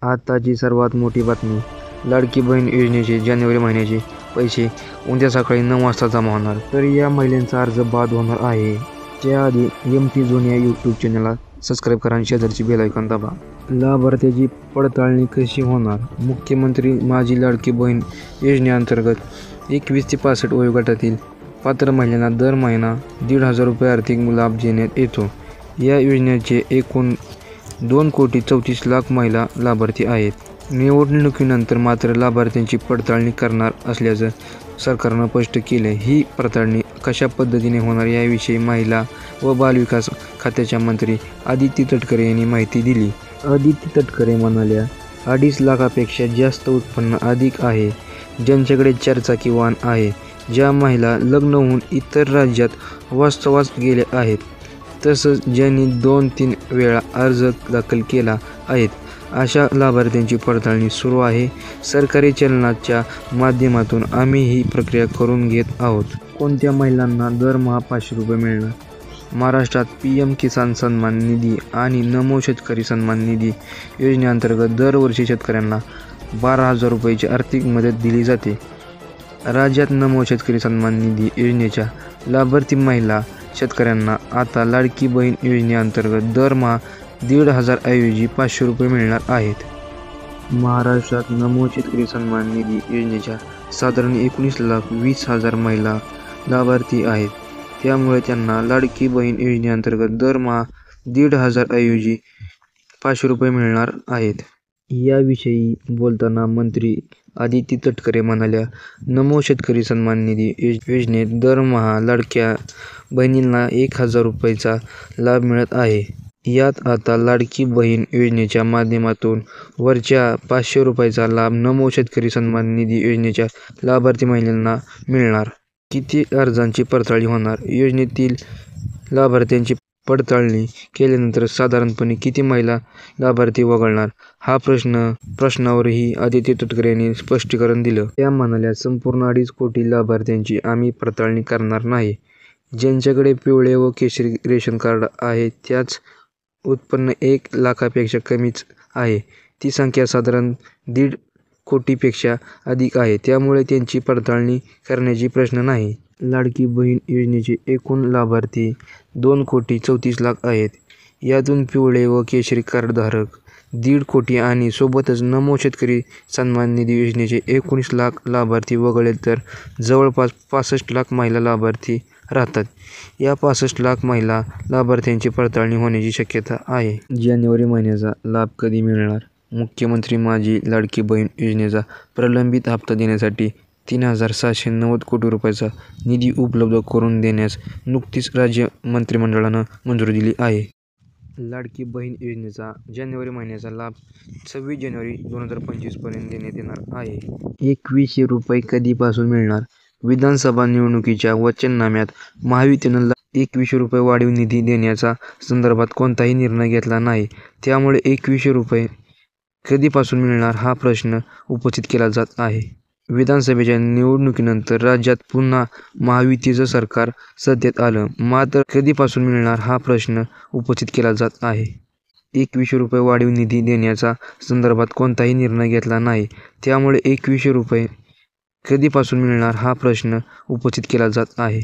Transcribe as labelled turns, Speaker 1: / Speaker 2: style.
Speaker 1: आताची सर्वात मोठी बातमी. लाडकी बहीण योजनेचे जानेवारी महिन्याचे पैसे उद्या सकाळी 9 वाजता जमा होणार. तर या महिलांचा अर्ज बाद होणार आहे. त्याआधी MT झोन या यूट्यूब चॅनलला सबस्क्राईब करा आणि शेजारची बेल आयकॉन दाबा. लाभार्थ्याची पडताळणी कशी होणार? मुख्यमंत्री माझी लाडकी बहीण योजनेअंतर्गत 21 ते 65 वयोगटातील पात्र महिलांना दर महिना 1,500 रुपये आर्थिक लाभ देण्यात येतो. या योजनेचे एकूण 2,34,00,000 महिला लाभार्थी आहेत. निवडणुकीनंतर मात्र लाभार्थ्यांची पडताळणी करणार असल्याचं सरकारनं स्पष्ट केलं. ही पडताळणी कशा पद्धतीने होणार याविषयी महिला व बालविकास खात्याच्या मंत्री आदिती तटकरे यांनी माहिती दिली. आदिती तटकरे म्हणाल्या, 2.5 लाखापेक्षा जास्त उत्पन्न अधिक आहे, ज्यांच्याकडे 4 चाकी वाहन आहे, ज्या महिला लग्न होऊन इतर राज्यात वास्तव्यास गेल्या आहेत, तसंच ज्यांनी 2-3 वेळा अर्ज दाखल केला आहेत, अशा लाभार्थ्यांची पडताळणी सुरू आहे. सरकारी चलनाच्या माध्यमातून आम्ही ही प्रक्रिया करून घेत आहोत. कोणत्या महिलांना दरमहा 500 रुपये मिळणार? महाराष्ट्रात PM किसान सन्मान निधी आणि नमो शेतकरी सन्मान निधी योजनेअंतर्गत दरवर्षी शेतकऱ्यांना 12,000 रुपयांची आर्थिक मदत दिली जाते. राज्यात नमो शेतकरी सन्मान निधी योजनेच्या लाभार्थी महिला शेतकऱ्यांना आता लाडकी बहीण योजनेअंतर्गत दरमहा 1,500 ऐवजी 500 रुपये मिळणार आहेत. महाराष्ट्रात नमो शेतकरी सन्मान निधी योजनेच्या साधारण 19,20,000 महिला लाभार्थी आहेत. त्यामुळे त्यांना लाडकी बहीण योजनेअंतर्गत दरमहा 1,500 ऐवजी 500 रुपये मिळणार आहेत. याविषयी बोलताना मंत्री आदिती तटकरे म्हणाल्या, नमो शेतकरी सन्मान निधी योजनेत दरमहा लाडक्या बहिणींना 1,000 रुपयांचा लाभ मिळत आहे. यात आता लाडकी बहीण योजनेच्या माध्यमातून वरच्या 500 रुपयांचा लाभ नमो शेतकरी सन्मान निधी योजनेच्या लाभार्थी महिलांना मिळणार. किती अर्जांची पडताळणी होणार? योजनेतील लाभार्थ्यांची पडताळणी केल्यानंतर साधारणपणे किती महिला लाभार्थी वगळणार? हा प्रश्नावरही आदिती तटकरे यांनी स्पष्टीकरण दिलं. त्या म्हणाल्या, संपूर्ण 2.5 कोटी लाभार्थ्यांची आम्ही पडताळणी करणार नाही. ज्यांच्याकडे पिवळे व केशरी रेशन कार्ड आहे, त्याच उत्पन्न 1 लाखापेक्षा कमीच आहे. ती संख्या साधारण 1.5 कोटीपेक्षा अधिक आहे. त्यामुळे त्यांची पडताळणी करण्याची प्रश्न नाही. लाडकी बहीण योजनेचे एकूण लाभार्थी 2,34,00,000 आहेत. यातून पिवळे व केशरी कार्डधारक 1.5 कोटी आणि सोबतच नमो शेतकरी सन्मान निधी योजनेचे 19 लाख लाभार्थी वगळले तर जवळपास 65 लाख महिला लाभार्थी राहतात. या 65 लाख महिला लाभार्थ्यांची पडताळणी होण्याची शक्यता आहे. जानेवारी महिन्याचा लाभ कधी मिळणार? मुख्यमंत्री माझी लाडकी बहीण योजनेचा प्रलंबित हप्ता देण्यासाठी 3,790 कोटी रुपयांचा निधी उपलब्ध करून देण्यास नुकतीच राज्य मंत्रिमंडळानं मंजुरी दिली आहे. लाडकी बहीण योजनेचा जानेवारी महिन्याचा लाभ 26 जानेवारी 2025 पर्यंत देण्यात येणार आहे. 2,100 रुपये कधीपासून मिळणार? विधानसभा निवडणुकीच्या वचननाम्यात महायुतीनं 2,100 रुपये वाढीव निधी देण्याच्या संदर्भात कोणताही निर्णय घेतला नाही. त्यामुळे 2,100 रुपये कधीपासून मिळणार हा प्रश्न उपस्थित केला जात आहे. विधानसभेच्या निवडणुकीनंतर राज्यात पुन्हा महायुतीचं सरकार सत्तेत आलं. मात्र कधीपासून मिळणार हा प्रश्न उपस्थित केला जात आहे. 2,100 रुपये वाढीव निधी देण्याच्या संदर्भात कोणताही निर्णय घेतला नाही. त्यामुळे 2,100 रुपये कधीपासून मिळणार हा प्रश्न उपस्थित केला जात आहे.